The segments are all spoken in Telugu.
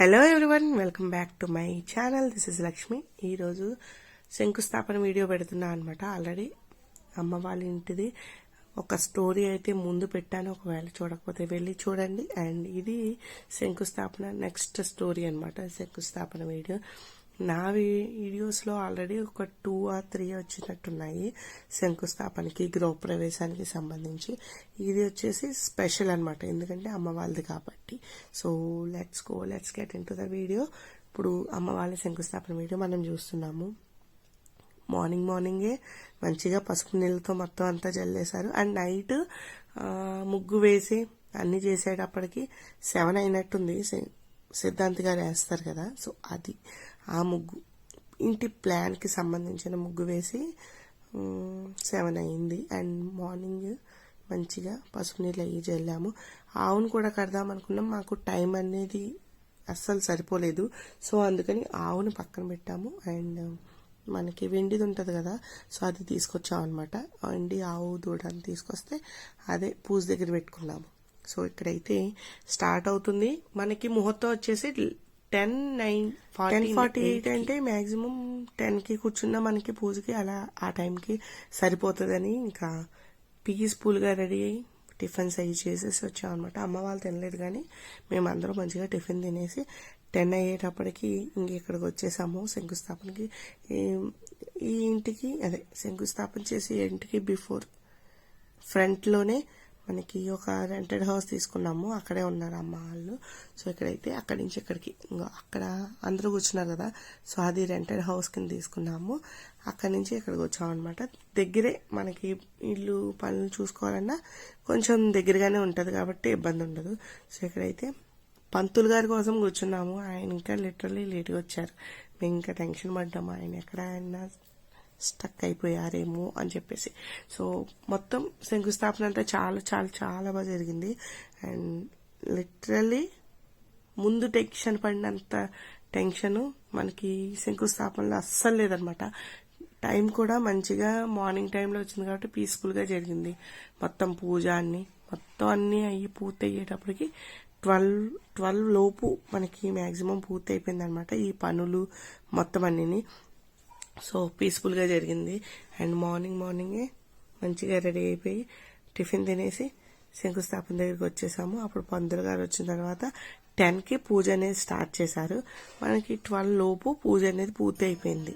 Hello everyone, welcome back to my channel. This is Lakshmi. ఈరోజు శంకుస్థాపన వీడియో పెడుతున్నా అనమాట. ఆల్రెడీ అమ్మ వాళ్ళ ఇంటిది ఒక స్టోరీ అయితే ముందు పెట్టాను, ఒకవేళ చూడకపోతే వెళ్ళి చూడండి. అండ్ ఇది శంకుస్థాపన నెక్స్ట్ స్టోరీ అనమాట. శంకుస్థాపన వీడియో నా వీడియోస్లో ఆల్రెడీ ఒక 2 or 3 వచ్చినట్టున్నాయి శంకుస్థాపనకి, గృహప్రవేశానికి సంబంధించి. ఇది వచ్చేసి స్పెషల్ అనమాట, ఎందుకంటే అమ్మ వాళ్ళది కాబట్టి. So let's get in to the video. ఇప్పుడు అమ్మ వాళ్ళ శంకుస్థాపన వీడియో మనం చూస్తున్నాము. మార్నింగే మంచిగా పసుపు నీళ్ళతో మొత్తం అంతా జల్లేశారు. అండ్ నైట్ ముగ్గు వేసి అన్ని చేసేటప్పటికి 7 అయినట్టుంది. సిద్ధాంత్ గారు వేస్తారు కదా, సో అది ఆ ముగ్గు ఇంటి ప్లాన్కి సంబంధించిన ముగ్గు వేసి 7 అయింది. అండ్ మార్నింగ్ మంచిగా పసుపు నీళ్ళు అయ్యి జల్లాము. ఆవును కూడా కడదాం అనుకున్నాం, మాకు టైం అనేది అస్సలు సరిపోలేదు. సో అందుకని ఆవును పక్కన పెట్టాము. అండ్ మనకి వెండిది ఉంటుంది కదా, సో అది తీసుకొచ్చాం అనమాట. వెండి ఆవు దూడని తీసుకొస్తే అదే పూజ దగ్గర పెట్టుకున్నాము. సో ఇక్కడైతే స్టార్ట్ అవుతుంది. మనకి ముహూర్తం వచ్చేసి 10:48 అంటే మ్యాక్సిమం 10కి కూర్చున్నా మనకి పూజకి అలా ఆ టైంకి సరిపోతుందని ఇంకా పీస్ఫుల్గా రెడీ అయ్యి టిఫిన్స్ అవి చేసేసి వచ్చాం అనమాట. అమ్మ వాళ్ళు తినలేదు కానీ మేమందరం మంచిగా టిఫిన్ తినేసి 10 అయ్యేటప్పటికి ఇక్కడికి వచ్చేసాము శంకుస్థాపనకి. ఈ ఇంటికి అదే శంకుస్థాపన చేసి ఇంటికి బిఫోర్ ఫ్రంట్లోనే మనకి ఒక రెంటెడ్ హౌస్ తీసుకున్నాము. అక్కడే ఉన్నారు అమ్మ వాళ్ళు. సో ఇక్కడైతే అక్కడి నుంచి ఇక్కడికి అక్కడ అందరూ కూర్చున్నారు కదా, సో అది రెంటెడ్ హౌస్ కింద తీసుకున్నాము. అక్కడి నుంచి ఇక్కడికి వచ్చాం అనమాట. దగ్గరే మనకి ఇల్లు పనులు చూసుకోవాలన్నా కొంచెం దగ్గరగానే ఉంటుంది కాబట్టి ఇబ్బంది ఉండదు. సో ఇక్కడైతే పంతులు గారి కోసం కూర్చున్నాము. ఆయన ఇంకా లిటరల్లీ లేట్గా వచ్చారు. మేము ఇంకా టెన్షన్ పడ్డాము, ఆయన ఎక్కడ ఆయన స్టక్ అయిపోయారేమో అని చెప్పేసి. సో మొత్తం శంకుస్థాపన అంతా చాలా చాలా చాలా బాగా జరిగింది. అండ్ లిటరల్లీ ముందు టెన్షన్ పడినంత టెన్షన్ మనకి శంకుస్థాపనలో అస్సలు లేదనమాట. టైం కూడా మంచిగా మార్నింగ్ టైంలో వచ్చింది కాబట్టి పీస్ఫుల్గా జరిగింది. మొత్తం పూజ మొత్తం అన్నీ అయ్యి పూర్తి అయ్యేటప్పటికి 12 లోపు మనకి మ్యాక్సిమం పూర్తి అయిపోయింది అనమాట ఈ పనులు మొత్తం అన్నిని. సో పీస్ఫుల్గా జరిగింది. అండ్ మార్నింగే మంచిగా రెడీ అయిపోయి టిఫిన్ తినేసి శంకుస్థాపన దగ్గరికి వచ్చేసాము. అప్పుడు పంతులు గారు వచ్చిన తర్వాత 10కి పూజ అనేది స్టార్ట్ చేశారు. మనకి 12 లోపు పూజ అనేది పూర్తి అయిపోయింది.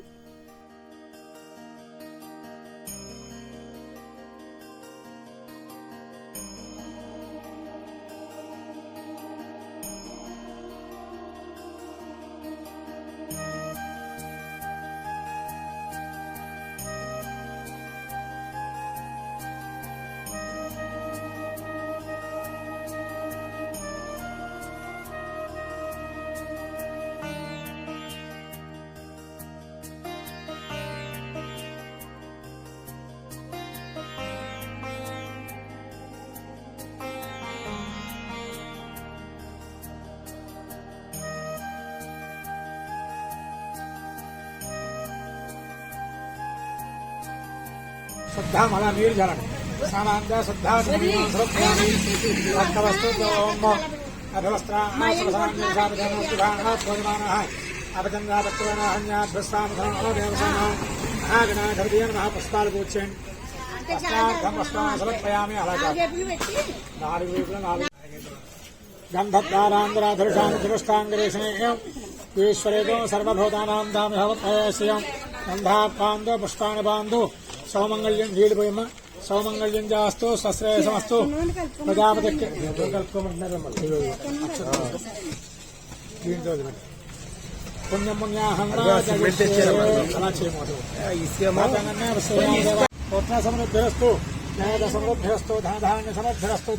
श्रद्धा मला नीर जलन सामान्य श्रद्धा वस्तु अभिवस्त्र महापुष्पालूचन समर्पयामि गंधद्वारांध्राधुषांगरेशनेश्वरेदो सर्वभूतानां दामिहवत्श्रियं गंधापांदो पुष्पाणि बांधो सौमंगल्यं हीडुपोयम्मा सौमंगल्यं जास्तु स्वश्रेयसमस्तु प्रजापतिके पुण्यं पुण्याहं पुत्र समृद्धिरस्तु न्याय समृद्धिरस्तु धनधान्य समृद्धिरस्तु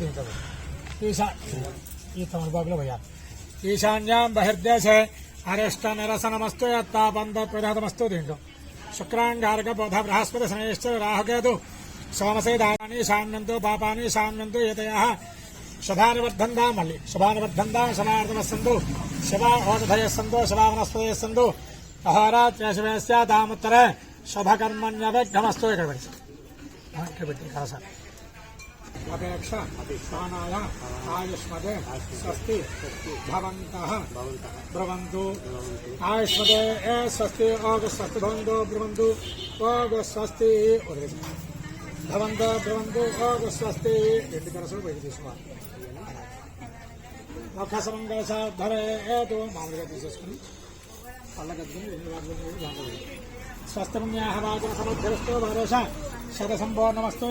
ईशान्यां बहिर्देशे अरिष्ट निरसनमस्तु यत्तापन्तप्रधातमस्तु दीर्घ शुक्रांगारकबोध बृहस्पति शनैश्चर राहुकेतु सोमसे दानानि शान्यन्तु पापानि शान्यन्तु एतयः शुभानि वर्धन्ता मल्लि शुभानि वर्धन्ता शनार्दमस्सन्तु शिवा ओषधयः सन्तु शिवा वनस्पतयः सन्तु अहोरात्रे शिवे स्यादामुत्तरे शुभकर्मण्यविघ्नमस्तु అపేక్ష స్నానాయ ఆయుష్మదే స్వస్తి భవంతః బ్రవంతు ఆయుష్మదే స్వస్తి ఓగ స్వస్తి భవంతో బ్రవంతు ఓగ స్వస్తి భవంతో బ్రవంతు ఓగ స్వస్తి ఎట్టి కరసలు బయట తీసుకోవాలి ముఖ సమంగళ మామూలుగా తీసేసుకుని పళ్ళ కట్టుకుని స్వస్థపుణ్యాహవాచన సమర్థరస్తో భరోష శతసంపూర్ణమస్తు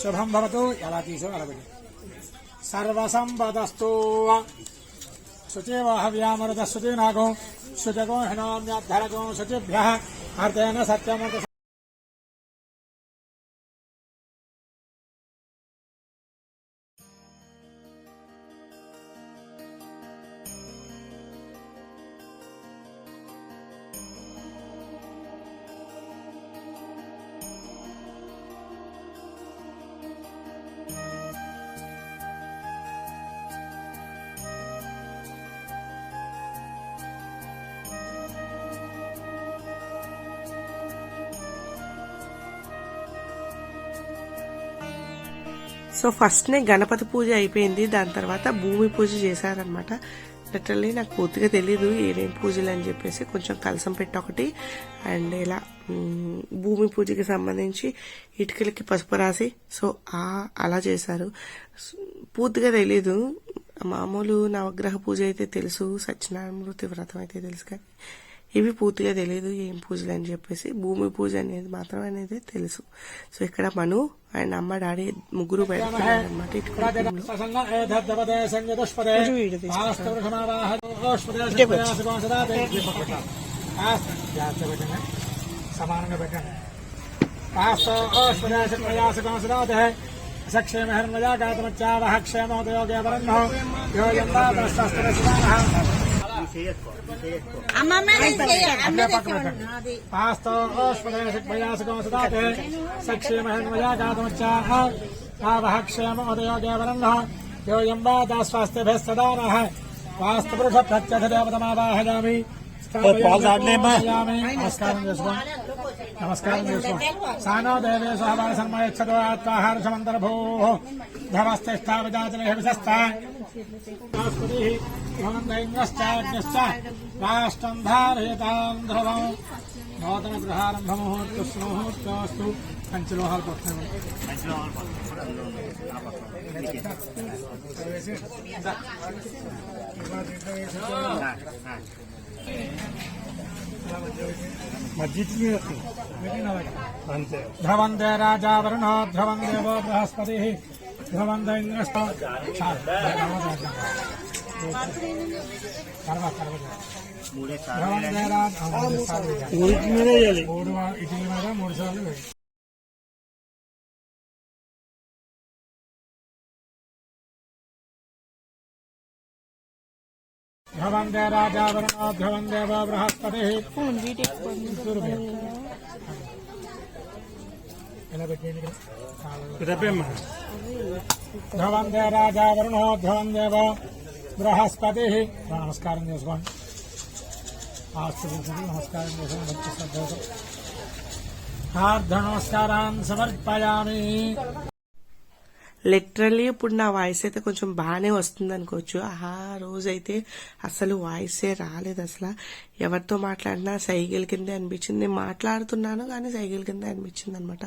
శుభం భవతు ఎలా తీసో అలా పెట్టి సర్వసంపదస్తు శుచివాహవ్యామృత శుచినాగో శుచగో హినామ్యాద్ధరగో శుచిభ్య అర్థేన సత్యమృత సో ఫస్ట్నే గణపతి పూజ అయిపోయింది. దాని తర్వాత భూమి పూజ చేశారనమాట. లిటరల్లీ నాకు పూర్తిగా తెలీదు ఏమేం పూజలు అని చెప్పేసి. కొంచెం కలసం పెట్టి ఒకటి అండ్ ఇలా భూమి పూజకి సంబంధించి ఇటుకలకి పసుపు రాసి సో అలా చేశారు. పూర్తిగా తెలీదు. మామూలు నవగ్రహ పూజ అయితే తెలుసు, సత్యనారాయణ వ్రతం అయితే తెలుసు, కానీ ఇవి పూర్తిగా తెలియదు ఏం పూజలు అని చెప్పేసి. భూమి పూజ అనేది మాత్రం అనేది తెలుసు. సో ఇక్కడ మను అండ్ అమ్మ డాడీ ముగ్గురు పెడుతున్నారు అనమాట. సమానంగా పెట్టండి. సక్షేమహర్మజా గాతమచ్చావహ క్షేమోదయోగే వరన్నో యోయంబాస్వాస్థ్యభిస్తదానః వాస్తుపురుష ప్రత్యధిదేవతమావాహయామి. నమస్కారం చేసుకోండి. నమస్కారం చేసుకోండి. సానో దేవేశ బాలసన్మయచ్చదో ఆత్మాహారసమంతరభూ ధవస్థిష్టా విజాచనహివిశస్తా భవంతైంద్రశ్చాగ్నిశ్చ రాష్ట్రం ధారయతాం ధ్రువం. నూతన గృహారంభ ముహూర్తోస్తు. పంచలోహాలు పడుతున్నాయి. ధ్రువందే రాజా వరుణో ధ్రువం దేవో బృహస్పతి ధ్రువంద ఇంద్రస్తో ధ్రువందే రాజా 3 ఇటీవల మీద 3 సార్లు వేయాలి. ధ్రువందే రాజా వరుణో ధ్రువం దేవో బృహస్పతి ధ్రువందే రాజా వరుణో ధ్రువం దేవో బృహస్పతి. నమస్కారం చేసుకోండి. నమస్కారం చేసుకోండి. భక్తి శ్రద్ధతో నమస్కారాన్ని సమర్పయామి. లిటరల్లీ ఇప్పుడు నా వాయిస్ అయితే కొంచెం బాగానే వస్తుంది అనుకోవచ్చు. ఆ రోజైతే అసలు వాయిసే రాలేదు. అసలు ఎవరితో మాట్లాడినా సైకిల్ కిందే అనిపించింది. నేను మాట్లాడుతున్నాను కానీ సైకిల్ కిందే అనిపించింది అనమాట.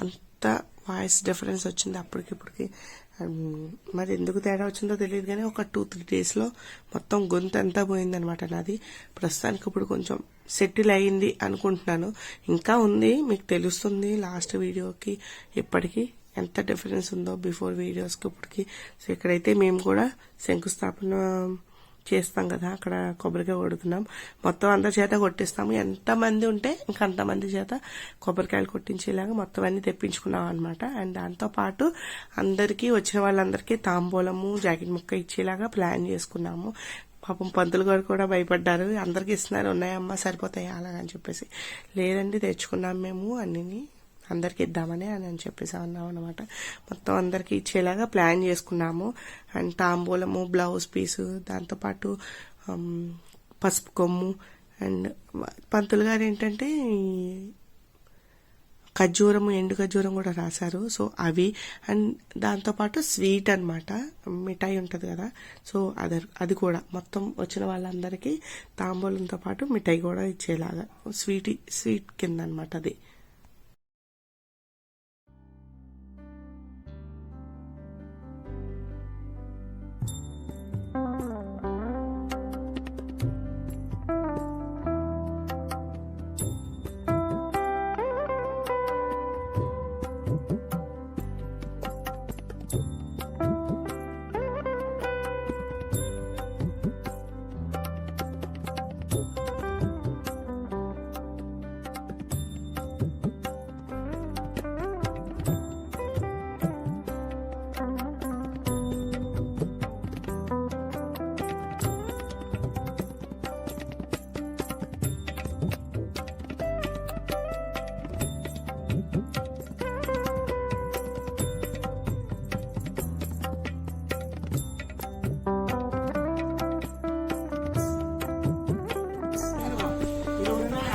అంత వాయిస్ డిఫరెన్స్ వచ్చింది అప్పటికిప్పటికి. మరి ఎందుకు తేడా వచ్చిందో తెలియదు కానీ ఒక 2-3 డేస్లో మొత్తం గొంతు అంతా పోయిందనమాట నాది. ప్రస్తుతానికి ఇప్పుడు కొంచెం సెటిల్ అయింది అనుకుంటున్నాను. ఇంకా ఉంది, మీకు తెలుస్తుంది లాస్ట్ వీడియోకి ఇప్పటికీ ఎంత డిఫరెన్స్ ఉందో బిఫోర్ వీడియోస్కి ఇప్పటికి. సో ఇక్కడైతే మేము కూడా శంకుస్థాపన చేస్తాం కదా, అక్కడ కొబ్బరికాయ కొడుతున్నాం. మొత్తం అందరి చేత కొట్టిస్తాము. ఎంతమంది ఉంటే ఇంకా అంతమంది చేత కొబ్బరికాయలు కొట్టించేలాగా మొత్తం అన్ని తెప్పించుకున్నాం అనమాట. అండ్ దాంతోపాటు అందరికీ వచ్చిన వాళ్ళందరికీ తాంబూలము జాకెట్ ముక్క ఇచ్చేలాగా ప్లాన్ చేసుకున్నాము. పాపం పంతులు గారు కూడా భయపడ్డారు. అందరికి ఇస్తున్నారు, ఉన్నాయమ్మా సరిపోతాయి అలాగని చెప్పేసి. లేదండి తెచ్చుకున్నాం మేము అన్నిని, అందరికి ఇద్దామని అని చెప్పేసి అన్నాం అనమాట. మొత్తం అందరికి ఇచ్చేలాగా ప్లాన్ చేసుకున్నాము. అండ్ తాంబూలము, బ్లౌజ్ పీసు, దాంతోపాటు పసుపు కొమ్ము. అండ్ పంతులు గారు ఏంటంటే ఖర్జూరం, ఎండు ఖర్జూరం కూడా రాశారు. సో అవి అండ్ దాంతోపాటు స్వీట్ అన్నమాట, మిఠాయి ఉంటుంది కదా, సో అది కూడా మొత్తం వచ్చిన వాళ్ళందరికీ తాంబూలంతో పాటు మిఠాయి కూడా ఇచ్చేలాగా స్వీట్ కింద అనమాట అది.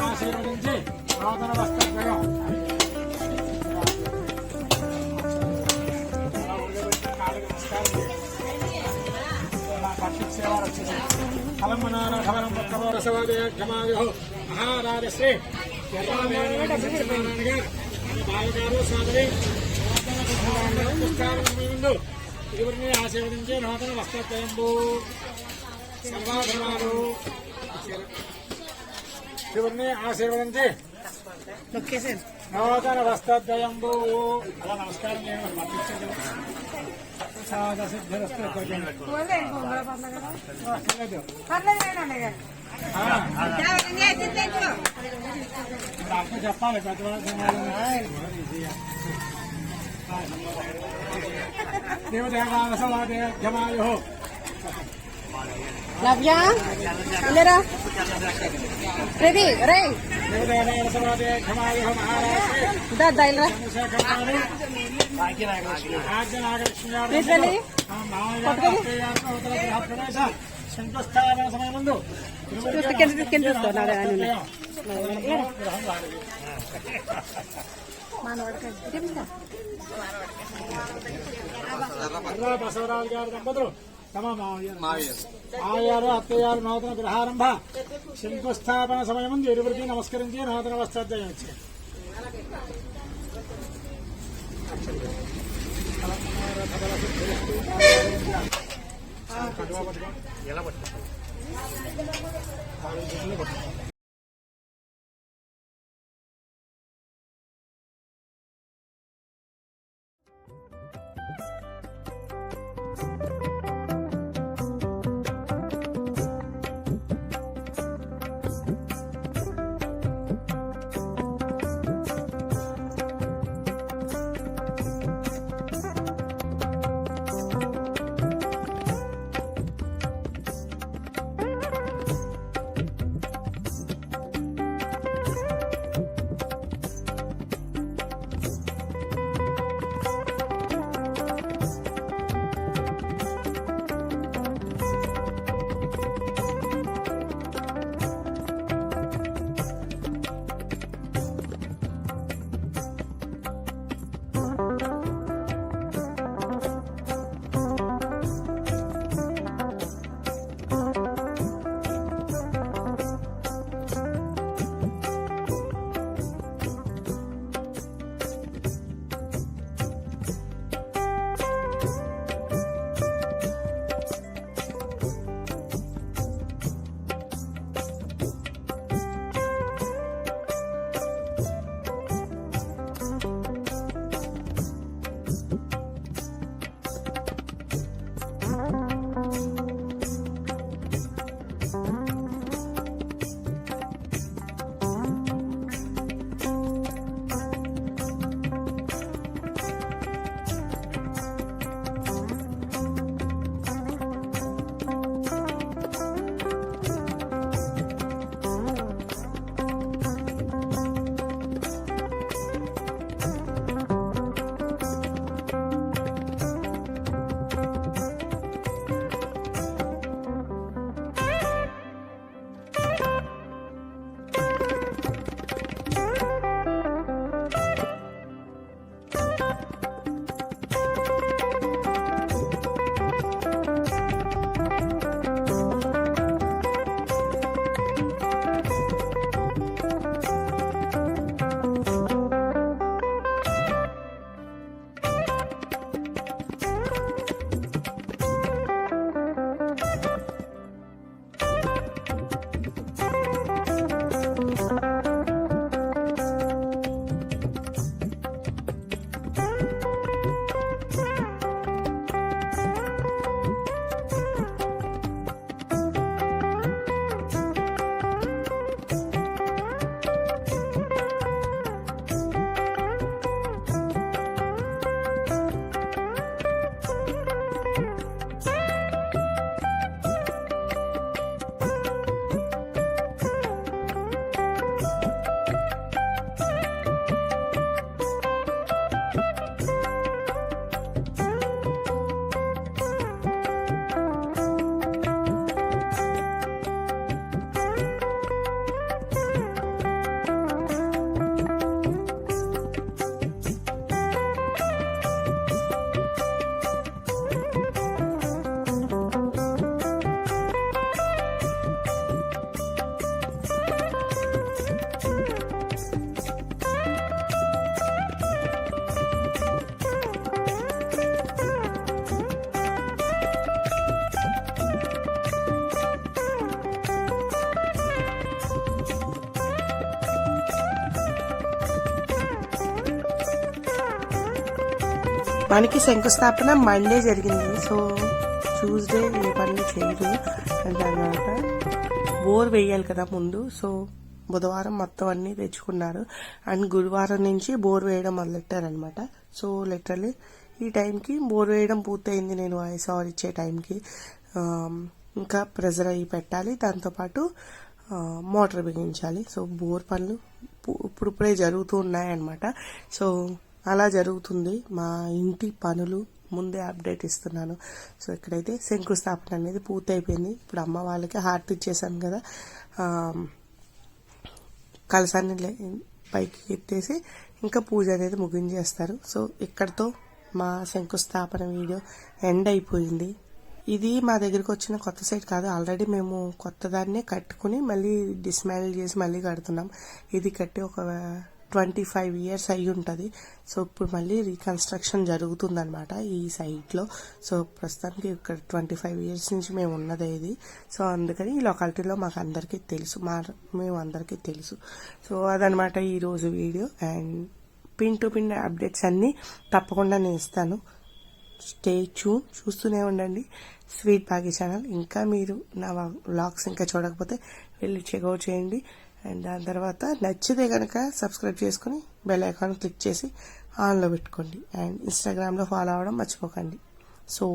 ఆశీర్వదించి నూతన వస్త్రద్వయం ఫలమనారసవాదేయమాయో మహారాజశ్రీ బాలగారు సోదరి ముందు ఇరువురిని ఆశీర్వదించి నూతన వస్త్రద్వయంబు సర్వాధర్మాలు ఇరువురిని ఆశీర్వదించి నూతన వస్త్రద్వయంబు అలా నమస్కారం చేయడం పంపించండి. అర్థం చెప్పాలి దేవదేవాసవాదేయమాయో నవ్య ఇల్లరా రెడీ రే దేవదేవాసవాదేయమాయో మహారాజే దైలరా శంకుస్థాపన సమయముందు బసవరాజు గారు దంపతులు తమ మావయ్యారు అత్తయ్యారు నూతన గృహారంభ శంకుస్థాపన సమయముందు ఇరువురికి నమస్కరించి నూతన వస్త్రోద్యయం ఇచ్చారు. ఎలా పట్టుకో మనకి శంకుస్థాపన మండే జరిగింది. సో ట్యూస్డే ఏ పనులు చేయదు. అండ్ దాని తర్వాత బోర్ వేయాలి కదా ముందు. సో బుధవారం మొత్తం అన్ని తెచ్చుకున్నారు. అండ్ గురువారం నుంచి బోర్ వేయడం మొదలెట్టారనమాట. సో లిటరల్లీ ఈ టైంకి బోర్ వేయడం పూర్తయింది. నేను ఐసార్ ఇచ్చే టైంకి ఇంకా ప్రెజర్ అయ్యి పెట్టాలి. దాంతోపాటు మోటార్ బిగించాలి. సో బోర్ పనులు ఇప్పుడిప్పుడే జరుగుతూ ఉన్నాయన్నమాట. సో అలా జరుగుతుంది మా ఇంటి పనులు. ముందే అప్డేట్ ఇస్తున్నాను. సో ఇక్కడైతే శంకుస్థాపన అనేది పూర్తి అయిపోయింది. ఇప్పుడు అమ్మ వాళ్ళకి హారతి ఇచ్చేసాను కదా, కలసాన్ని పైకి ఎత్తేసి ఇంకా పూజ అనేది ముగించేస్తారు. సో ఇక్కడతో మా శంకుస్థాపన వీడియో ఎండ్ అయిపోయింది. ఇది మా దగ్గరికి వచ్చిన కొత్త సైట్ కాదు. ఆల్రెడీ మేము కొత్త దాన్నే కట్టుకుని మళ్ళీ డిస్మాంటిల్ చేసి మళ్ళీ కడుతున్నాం. ఇది కట్టి ఒక 25 years అయి ఉంటుంది. సో ఇప్పుడు మళ్ళీ రీకన్స్ట్రక్షన్ జరుగుతుందన్నమాట ఈ సైట్లో. సో ప్రస్తుతానికి ఇక్కడ 25 years నుంచి మేము ఉన్నదే ఇది. సో అందుకని ఈ లొకాలిటీలో మాకు అందరికీ తెలుసు, మేము అందరికీ తెలుసు. సో అదనమాట ఈరోజు video. And pin to pin updates అన్నీ తప్పకుండా నేను ఇస్తాను. స్టే ట్యూన్, చూస్తూనే ఉండండి స్వీట్ భాగ్య ఛానల్. ఇంకా మీరు నా వ్లాగ్స్ ఇంకా చూడకపోతే వెళ్ళి చెక్అవుట్ చేయండి. అండ్ దాని తర్వాత నచ్చితే కనుక సబ్స్క్రైబ్ చేసుకుని బెల్ ఐకాన్ క్లిక్ చేసి ఆన్లో పెట్టుకోండి. అండ్ ఇన్స్టాగ్రామ్లో ఫాలో అవ్వడం మర్చిపోకండి. సో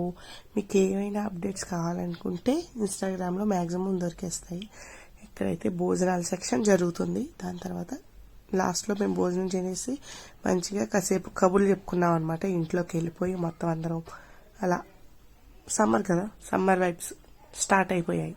మీకు ఏమైనా అప్డేట్స్ కావాలనుకుంటే ఇన్స్టాగ్రామ్లో మ్యాక్సిమం దొరికేస్తాయి. ఇక్కడైతే భోజనాల సెక్షన్ జరుగుతుంది. దాని తర్వాత లాస్ట్లో మేము భోజనం చేసి మంచిగా కాసేపు కబుర్లు చెప్పుకున్నాం అనమాట. ఇంట్లోకి వెళ్ళిపోయి మొత్తం అందరం అలా. సమ్మర్ కదా, సమ్మర్ వైబ్స్ స్టార్ట్ అయిపోయాయి.